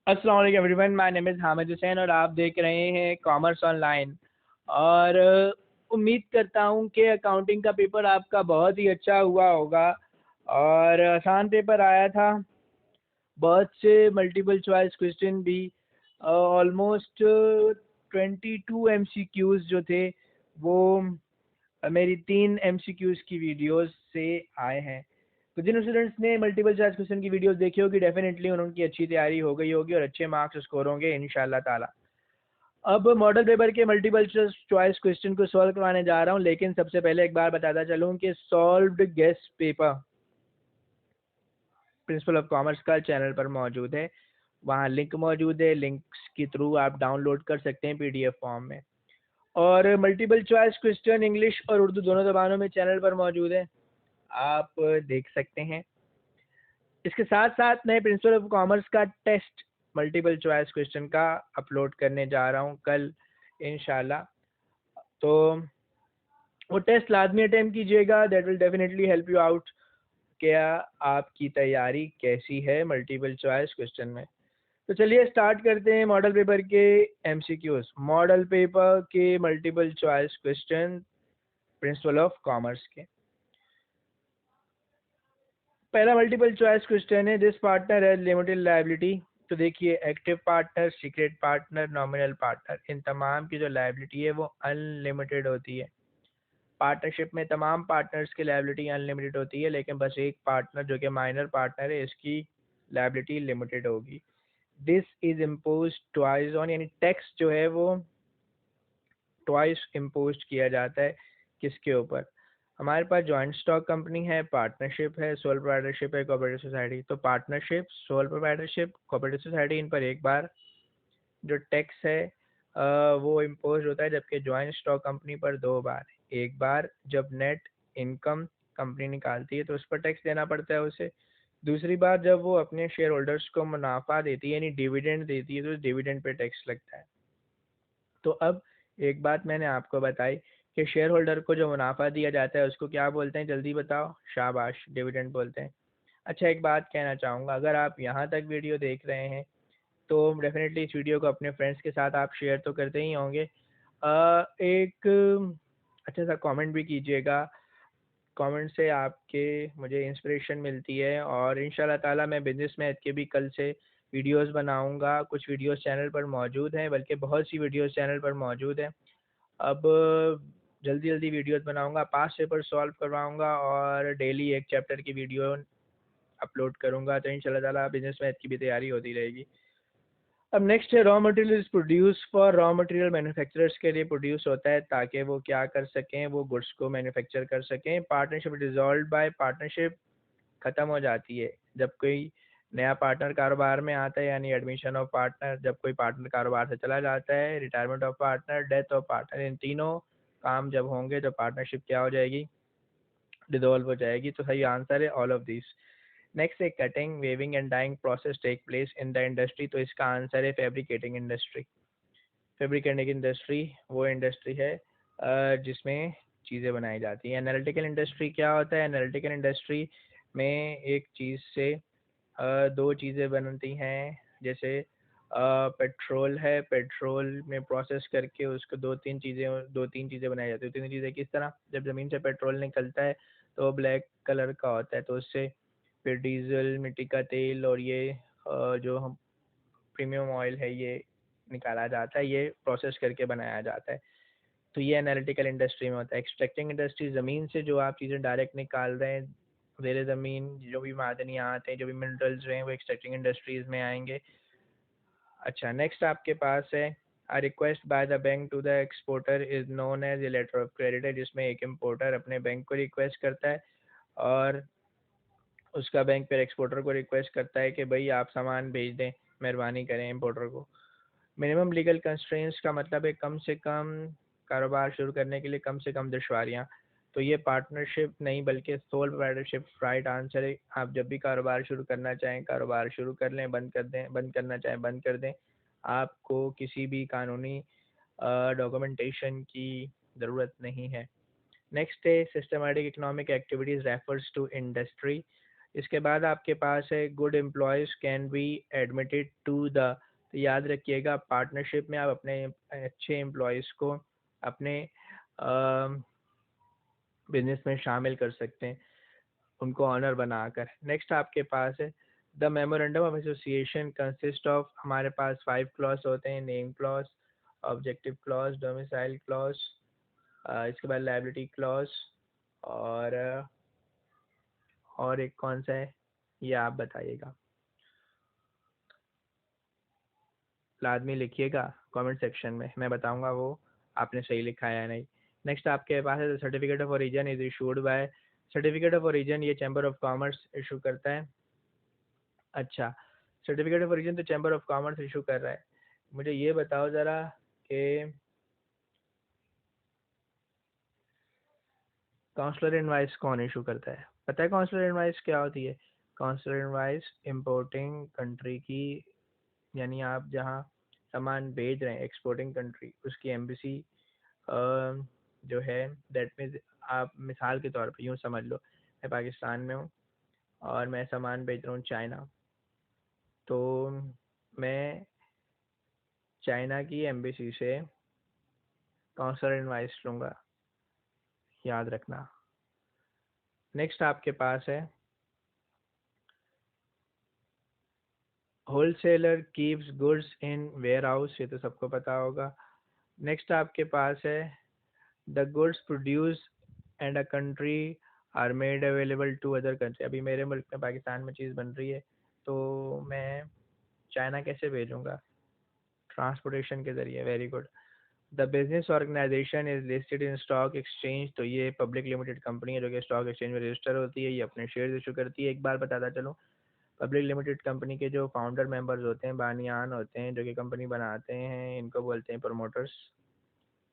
अस्सलाम वालेकुम everyone, my name is Hamid Hussain और आप देख रहे हैं कॉमर्स ऑनलाइन। और उम्मीद करता हूं कि अकाउंटिंग का पेपर आपका बहुत ही अच्छा हुआ होगा और आसान पेपर आया था। बहुत से मल्टीपल चॉइस क्वेश्चन भी, ऑलमोस्ट 22 एमसीक्यूज जो थे वो मेरी 3 एमसीक्यूज की वीडियोस से आए हैं। तो जिन स्टूडेंट्स ने मल्टीपल चॉइस क्वेश्चन की वीडियोस देखी होगी, डेफिनेटली उनकी अच्छी तैयारी हो गई होगी और अच्छे मार्क्स स्कोर होंगे इंशाल्लाह ताला। अब मॉडल पेपर के मल्टीपल चॉइस क्वेश्चन को सॉल्व करवाने जा रहा हूं, लेकिन सबसे पहले एक बार बताता चलूं कि solved guess paper principle of commerce का चैनल पर मौजूद है। वहाँ लिंक मौजूद है, लिंक्स के थ्रू आप डाउनलोड कर सकते हैं पीडीएफ फॉर्म में। और मल्टीपल चॉइस क्वेश्चन इंग्लिश और उर्दू दोनों जबानों में चैनल पर मौजूद है, आप देख सकते हैं। इसके साथ साथ मैं प्रिंसिपल ऑफ कॉमर्स का टेस्ट मल्टीपल चॉइस क्वेश्चन का अपलोड करने जा रहा हूँ कल इंशाल्लाह। तो वो टेस्ट लाजमी अटेम्प्ट कीजिएगा, that will definitely help you out क्या आपकी तैयारी कैसी है मल्टीपल चॉइस क्वेश्चन में। तो चलिए स्टार्ट करते हैं मॉडल पेपर के एमसीक्यूज। मॉडल पेपर के multiple choice question principle of commerce के। पहला मल्टीपल चॉइस क्वेश्चन है, दिस पार्टनर है लिमिटेड लायबिलिटी। तो देखिए, active partner, secret partner, nominal partner, इन तमाम की जो लायबिलिटी है वो अनलिमिटेड होती है। पार्टनरशिप में तमाम पार्टनर्स की लायबिलिटी अनलिमिटेड होती है, लेकिन बस एक पार्टनर जो कि माइनर पार्टनर है, इसकी लायबिलिटी लिमिटेड होगी। This is impose twice on, यानी टैक्स जो है वो ट्वाइस इम्पोज किया जाता है किसके ऊपर। हमारे पास जॉइंट स्टॉक कंपनी है, पार्टनरशिप है, सोल प्रोप्राइटरशिप है, कोऑपरेटिव सोसाइटी। तो partnership, sole proprietorship, cooperative society, इन पर एक बार जो टैक्स है वो इम्पोज होता है, जबकि जॉइंट स्टॉक कंपनी पर 2 बार। एक बार जब नेट इनकम कंपनी निकालती है तो उस पर टैक्स देना पड़ता है उसे। दूसरी बार जब वो अपने शेयर होल्डर्स को मुनाफा देती है, यानी डिविडेंड देती है, तो डिविडेंड पे टैक्स लगता है। तो अब एक बात मैंने आपको बताई कि शेयर होल्डर को जो मुनाफा दिया जाता है उसको क्या बोलते हैं, जल्दी बताओ। शाबाश, डिविडेंड बोलते हैं। अच्छा, एक बात कहना चाहूँगा, अगर आप यहाँ तक वीडियो देख रहे हैं तो डेफिनेटली इस वीडियो को अपने फ्रेंड्स के साथ आप शेयर तो करते ही होंगे। एक अच्छा सा कमेंट भी कीजिएगा। कमेंट से आपके मुझे इंस्पिरेशन मिलती है और इंशाल्लाह ताला मैं बिजनेस मैथ के भी कल से वीडियोस बनाऊंगा। कुछ वीडियोस चैनल पर मौजूद हैं, बल्कि बहुत सी वीडियोस चैनल पर मौजूद हैं। अब जल्दी जल्दी वीडियोस बनाऊंगा, पास्ट पेपर सॉल्व करवाऊंगा और डेली एक चैप्टर की वीडियो अपलोड करूंगा। तो इंशाल्लाह ताला बिजनेस मैथ की भी तैयारी होती रहेगी। अब नेक्स्ट है, raw material is produce for, raw material manufacturers के लिए प्रोड्यूस होता है ताकि वो क्या कर सकें, वो गुड्स को मैन्युफैक्चर कर सकें। पार्टनरशिप डिसॉल्व बाय, पार्टनरशिप ख़त्म हो जाती है जब कोई नया पार्टनर कारोबार में आता है, यानी एडमिशन ऑफ पार्टनर, जब कोई पार्टनर कारोबार से चला जाता है, retirement of partner, death of partner. इन तीनों काम जब होंगे तो पार्टनरशिप क्या हो जाएगी, डिसॉल्व हो जाएगी। तो सही आंसर है ऑल ऑफ दिस। नेक्स्ट है, cutting, weaving and dyeing process take place in the industry. तो इसका आंसर है फैब्रिकेटिंग इंडस्ट्री। फैब्रिकेटिंग इंडस्ट्री वो इंडस्ट्री है जिसमें चीज़ें बनाई जाती हैं। एनालिटिकल इंडस्ट्री क्या होता है, एनालिटिकल इंडस्ट्री में एक चीज़ से दो चीज़ें बनती हैं। जैसे पेट्रोल है, पेट्रोल में प्रोसेस करके उसको दो तीन चीज़ें बनाई जाती है। तीन चीज़ें किस तरह, जब ज़मीन से पेट्रोल निकलता है तो वो ब्लैक कलर का होता है, तो उससे फिर डीजल, मिट्टी का तेल और ये जो हम प्रीमियम ऑयल है ये निकाला जाता है, ये प्रोसेस करके बनाया जाता है। तो ये एनालिटिकल इंडस्ट्री में होता है। एक्सट्रैक्टिंग इंडस्ट्री, ज़मीन से जो आप चीज़ें डायरेक्ट निकाल रहे हैं, ज़ेरे ज़मीन जो भी मादनियात हैं, जो भी मिनरल्स हैं, वो एक्सट्रैक्टिंग इंडस्ट्रीज़ में आएंगे। अच्छा, नेक्स्ट आपके पास है, a request by the bank to the exporter is known as a letter of credit है, जिसमें एक इम्पोर्टर अपने बैंक को रिक्वेस्ट करता है और उसका बैंक फिर एक्सपोर्टर को रिक्वेस्ट करता है कि भाई आप सामान भेज दें, मेहरबानी करें इम्पोर्टर को। मिनिमम लीगल कंस्ट्रेंट्स का मतलब है कम से कम कारोबार शुरू करने के लिए कम से कम दुश्वारियाँ। तो ये पार्टनरशिप नहीं बल्कि सोल प्रोप्राइटरशिप राइट आंसर है। आप जब भी कारोबार शुरू करना चाहें कारोबार शुरू कर लें, बंद कर दें, बंद करना चाहें बंद कर दें। आपको किसी भी कानूनी डॉक्यूमेंटेशन की ज़रूरत नहीं है। नेक्स्ट है, systematic economic activities refers to industry. इसके बाद आपके पास है good employees can be admitted to the, तो याद रखिएगा पार्टनरशिप में आप अपने अच्छे एम्प्लॉयज़ को अपने बिजनेस में शामिल कर सकते हैं, उनको ऑनर बनाकर। नेक्स्ट आपके पास है the memorandum of association consist of, हमारे पास 5 क्लॉज होते हैं, name clause, objective clause, domicile clause, इसके बाद लायबिलिटी क्लॉज, और और एक कौन सा है ये आप बताइएगा, लाजमी लिखिएगा कमेंट सेक्शन में, मैं बताऊंगा वो आपने सही लिखा है या नहीं। नेक्स्ट आपके पास है certificate of origin is issued by, certificate of origin ये चैम्बर ऑफ कॉमर्स इशू करता है। अच्छा, सर्टिफिकेट ऑफ ओरिजिन तो चैम्बर ऑफ कॉमर्स इशू कर रहा है। मुझे ये बताओ ज़रा कि काउंसलर इनवाइस कौन इशू करता है? पता है काउंसलर इनवाइस क्या होती है? काउंसलर इनवाइस इम्पोर्टिंग कंट्री की, यानी आप जहाँ सामान भेज रहे हैं एक्सपोर्टिंग कंट्री, उसकी एम्बेसी जो है, दैट मीन्स आप मिसाल के तौर पे यूँ समझ लो मैं पाकिस्तान में हूँ और मैं सामान भेज रहा हूँ चाइना, तो मैं चाइना की एम्बेसी से काउंसलर इनवाइस लूँगा, याद रखना। नेक्स्ट आपके पास है wholesaler keeps goods in warehouse, ये तो सबको पता होगा। नेक्स्ट आपके पास है the goods produce and a country are made available to other country, अभी मेरे मुल्क में पाकिस्तान में चीज़ बन रही है तो मैं चाइना कैसे भेजूंगा? ट्रांसपोर्टेशन के ज़रिए, very good. The business organisation is listed in stock exchange, तो ये पब्लिक लिमिटेड कंपनी है जो कि स्टॉक एक्सचेंज में रजिस्टर होती है, ये अपने शेयर इशू करती है। एक बार बताता चलूँ, पब्लिक लिमिटेड कंपनी के जो फाउंडर मेंबर्स होते हैं, बानियान होते हैं जो कि कंपनी बनाते हैं, इनको बोलते हैं प्रमोटर्स।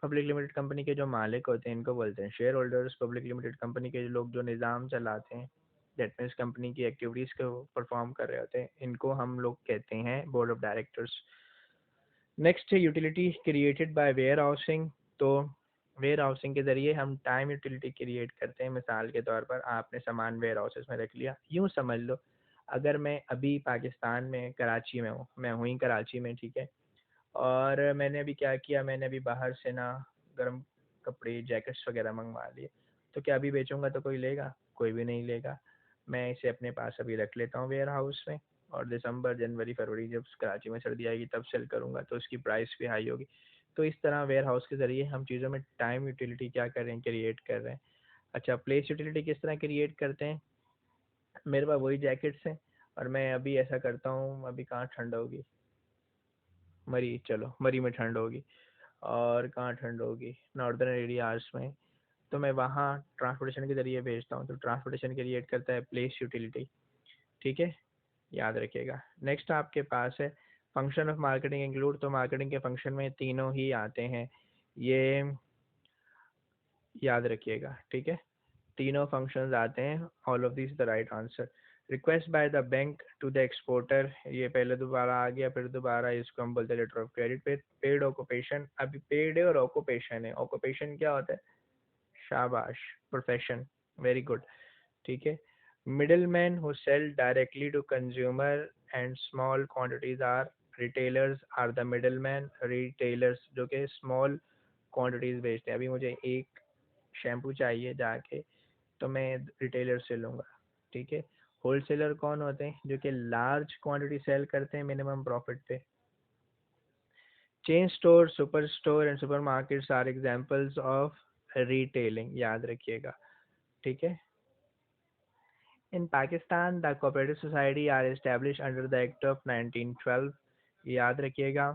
पब्लिक लिमिटेड कंपनी के जो मालिक होते हैं इनको बोलते हैं share holders. Public limited company के लोग जो निज़ाम चलाते हैं, दैट मीन्स कंपनी की एक्टिविटीज़ को परफॉर्म कर रहे होते हैं, इनको हम लोग कहते हैं बोर्ड ऑफ डायरेक्टर्स। नेक्स्ट है utility created by warehousing, तो वेयर हाउसिंग के ज़रिए हम टाइम यूटिलिटी क्रिएट करते हैं। मिसाल के तौर पर आपने सामान वेयर हाउसेस में रख लिया, यूँ समझ लो अगर मैं अभी पाकिस्तान में कराची में हूँ, मैं हुई कराची में, ठीक है, और मैंने अभी क्या किया, मैंने अभी बाहर से ना गर्म कपड़े जैकेट्स वगैरह मंगवा लिए, तो क्या अभी बेचूंगा तो कोई लेगा? कोई भी नहीं लेगा। मैं इसे अपने पास अभी रख लेता हूँ वेयर हाउस में, और दिसंबर जनवरी फरवरी जब कराची में सर्दी आएगी तब सेल करूँगा, तो उसकी प्राइस भी हाई होगी। तो इस तरह वेयर हाउस के ज़रिए हम चीज़ों में टाइम यूटिलिटी क्या कर रहे हैं, क्रिएट कर रहे हैं। अच्छा, प्लेस यूटिलिटी किस तरह क्रिएट करते हैं? मेरे पास वही जैकेट्स हैं और मैं अभी ऐसा करता हूँ, अभी कहाँ ठंड होगी, मरी, चलो मरी में ठंड होगी, और कहाँ ठंड होगी, नॉर्दर्न एरियाज में, तो मैं वहाँ ट्रांसपोर्टेशन के ज़रिए भेजता हूँ, तो ट्रांसपोर्टेशन क्रिएट करता है प्लेस यूटिलिटी, ठीक है, याद रखिएगा। नेक्स्ट आपके पास है फंक्शन ऑफ मार्केटिंग इंक्लूड, तो मार्केटिंग के फंक्शन में तीनों ही आते हैं, ये याद रखिएगा, ठीक है, तीनों फंक्शंस आते हैं, all of this the right answer. Request by the bank to the exporter, ये पहले दोबारा आ गया फिर दोबारा, इसको हम बोलते हैं लेटर ऑफ क्रेडिट। पे पेड ऑक्यूपेशन, अभी पेड है और ऑक्यूपेशन है, ऑक्यूपेशन क्या होता है? शाबाश, प्रोफेशन, वेरी गुड, ठीक है। Middle man who sell directly to consumer and small quantities are, retailers are the middle man, retailers जो कि स्मॉल क्वान्टिटीज बेचते हैं। अभी मुझे एक शैम्पू चाहिए जाके, तो मैं रिटेलर से लूँगा, ठीक है। होलसेलर कौन होते हैं? जो कि लार्ज क्वांटिटी सेल करते हैं मिनिमम प्रॉफिट पे। Chain store, super store and supermarkets are examples of retailing, याद रखिएगा, ठीक है। In Pakistan the cooperative society are establish under the act of 1912, याद रखिएगा।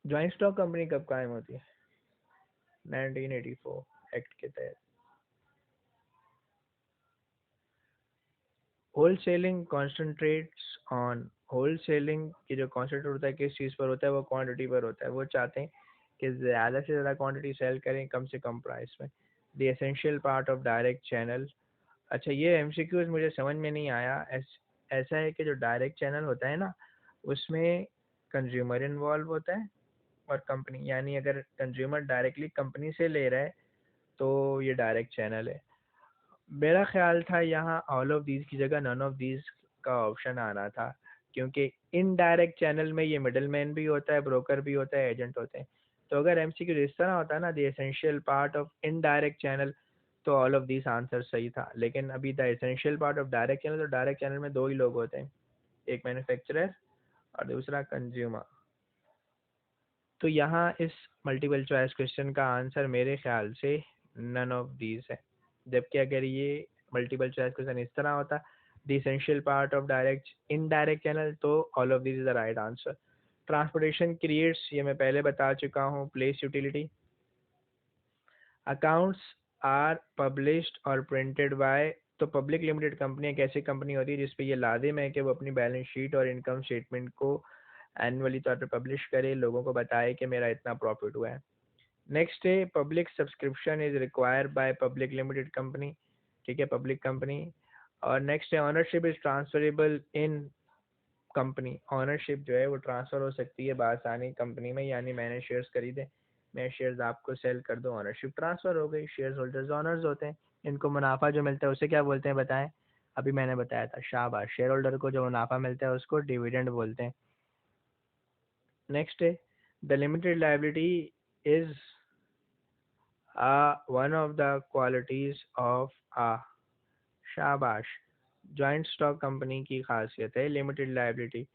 ज्वाइंट स्टॉक कंपनी कब कायम होती है? 1984 एक्ट के तहत। होलसेलिंग कॉन्सेंट्रेट्स ऑन, होलसेलिंग की जो कॉन्सेंट्रेट होता है किस चीज़ पर होता है? वो क्वांटिटी पर होता है। वो चाहते हैं कि ज़्यादा से ज़्यादा क्वांटिटी सेल करें कम से कम प्राइस में। The essential part of direct channel, अच्छा ये एमसीक्यूज मुझे समझ में नहीं आया। ऐसा है कि जो डायरेक्ट चैनल होता है ना, उसमें कंज्यूमर इन्वॉल्व होता है और कंपनी, यानी अगर कंज्यूमर डायरेक्टली कंपनी से ले रहा है तो ये डायरेक्ट चैनल है। मेरा ख्याल था यहाँ ऑल ऑफ दीज की जगह नन ऑफ दीज का ऑप्शन आना था, क्योंकि इनडायरेक्ट चैनल में ये मिडल मैन भी होता है, ब्रोकर भी होता है, एजेंट होते हैं। तो अगर एमसीक्यू इस तरह होता है ना, the essential part of indirect channel, तो ऑल ऑफ दिस आंसर सही था। लेकिन अभी the essential part of direct channel, तो डायरेक्ट चैनल में दो ही लोग होते हैं, एक मैन्युफैक्चरर और दूसरा कंज्यूमर। तो यहाँ इस मल्टीपल चॉइस क्वेश्चन का आंसर मेरे ख्याल से नन ऑफ दीज है। जबकि अगर ये मल्टीपल चॉइस क्वेश्चन इस तरह होता, the essential part of direct indirect channel, तो all of these is the right answer. Transportation creates, ये मैं पहले बता चुका हूँ, place utility. Accounts are published और प्रिंटेड बाय, तो पब्लिक लिमिटेड कंपनी एक ऐसी कंपनी होती है जिसपे ये लाजिम है कि वो अपनी बैलेंस शीट और इनकम स्टेटमेंट को एनुअली तौर पर पब्लिश करे, लोगों को बताए कि मेरा इतना प्रॉफिट हुआ है। नेक्स्ट है public subscription is required by public limited company, ठीक है, पब्लिक कंपनी। और नेक्स्ट है ownership is transferable in company, ownership जो है वो ट्रांसफ़र हो सकती है बआसानी कंपनी में, यानी मैंने शेयर्स खरीदे, मैं शेयर्स आपको सेल कर दूँ, ऑनरशिप ट्रांसफ़र हो गई, शेयर होल्डर्स ऑनर्स होते हैं, इनको मुनाफा जो मिलता है उसे क्या बोलते हैं बताएं? अभी मैंने बताया था, शाबाश, शेयर होल्डर को जो मुनाफा मिलता है उसको डिविडेंड बोलते हैं। नेक्स्ट है the limited liability is one of the qualities of शाबाश, जॉइंट स्टॉक कंपनी की खासियत है limited liability.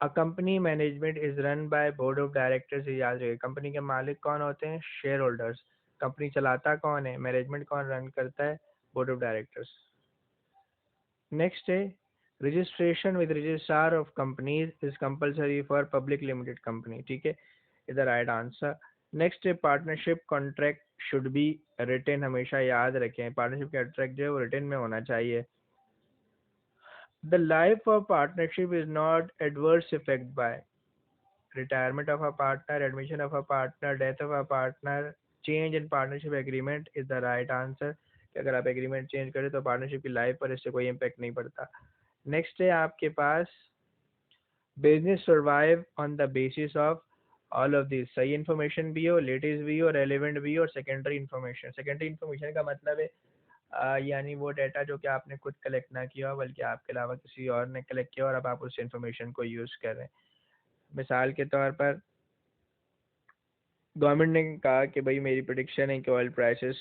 A company management is run by board of directors, याद रखिए, कंपनी के मालिक कौन होते हैं? Share holders. कंपनी चलाता कौन है? मैनेजमेंट कौन रन करता है? Board of directors. नेक्स्ट है registration with registrar of companies is compulsory for public limited company, ठीक है, is the right answer. Next है partnership contract should be written, हमेशा याद रखें पार्टनरशिप कॉन्ट्रैक्ट जो है वो रिटेन में होना चाहिए। The life of partnership is not adverse effect bye retirement of a partner, admission of a partner, death of a partner, change in partnership agreement is the right answer, कि अगर आप agreement change करें तो partnership की life पर इससे कोई impact नहीं पड़ता। नेक्स्ट है आपके पास business survive on the basis of all of this, सही इन्फॉर्मेशन भी हो, लेटेस्ट भी हो, रेलिवेंट भी हो, और सेकेंडरी इन्फॉर्मेशन। सेकेंडरी इन्फॉर्मेशन का मतलब है यानी वो डाटा जो कि आपने खुद कलेक्ट ना किया हो बल्कि आपके अलावा किसी और ने कलेक्ट किया और अब आप उस इन्फॉर्मेशन को यूज़ कर रहे हैं। मिसाल के तौर पर गवर्नमेंट ने कहा कि भाई मेरी प्रिडिक्शन है कि ऑयल प्राइसेस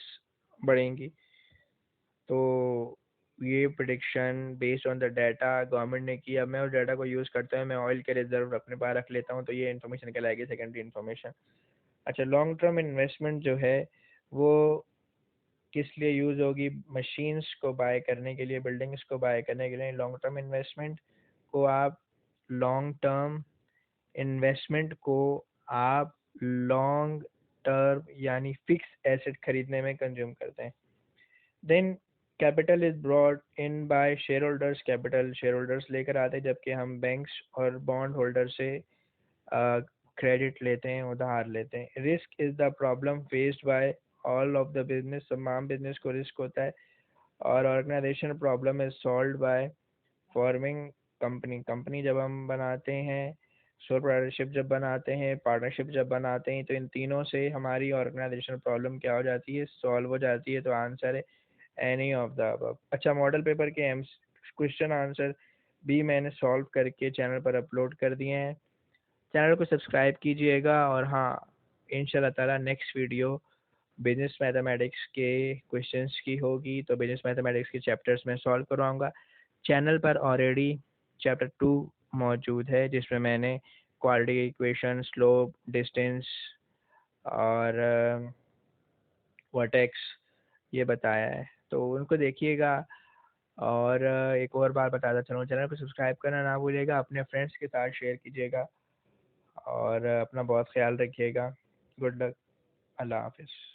बढ़ेंगी, तो ये prediction based on the data government ने की, अब मैं उस डाटा को यूज़ करता हूँ, मैं ऑयल के रिजर्व अपने पास रख लेता हूँ, तो ये इन्फॉर्मेशन कहलाएगी सेकेंडरी इन्फॉर्मेशन। अच्छा, लॉन्ग टर्म इन्वेस्टमेंट जो है वो किस लिए यूज़ होगी? मशीन्स को बाय करने के लिए, बिल्डिंग्स को बाय करने के लिए। लॉन्ग टर्म इन्वेस्टमेंट को आप लॉन्ग टर्म इन्वेस्टमेंट को आप लॉन्ग टर्म यानी फिक्स एसेट खरीदने में कंज्यूम करते हैं। Then capital is brought in by share holders, capital share holders लेकर आते हैं, जबकि हम बैंक्स और बॉन्ड होल्डर से क्रेडिट लेते हैं, उधार लेते हैं। Risk is the problem faced by all of the business, तमाम बिजनेस को रिस्क होता है। और organisation problem is solve by forming company, company जब हम बनाते हैं, सोल प्रोप्राइटरशिप जब बनाते हैं, पार्टनरशिप जब बनाते हैं, तो इन तीनों से हमारी ऑर्गेनाइजेशनल प्रॉब्लम क्या हो जाती है? सॉल्व हो जाती है। तो आंसर है एनी ऑफ द अबव। अच्छा, मॉडल पेपर के क्वेश्चन आंसर भी मैंने सॉल्व करके चैनल पर अपलोड कर दिए हैं, चैनल को सब्सक्राइब कीजिएगा। और हाँ, इंशाल्लाह ताला नेक्स्ट वीडियो बिजनेस मैथमेटिक्स के क्वेश्चंस की होगी, तो बिजनेस मैथमेटिक्स के चैप्टर्स में सॉल्व करवाऊंगा। चैनल पर ऑलरेडी चैप्टर 2 मौजूद है जिसमें मैंने क्वाड्रेटिक इक्वेशन, स्लोप, डिस्टेंस और वर्टेक्स ये बताया है, तो उनको देखिएगा। और एक और बार बताता चलूँ, चैनल को सब्सक्राइब करना ना भूलिएगा, अपने फ्रेंड्स के साथ शेयर कीजिएगा और अपना बहुत ख्याल रखिएगा। गुड लक, अल्लाह हाफिज़।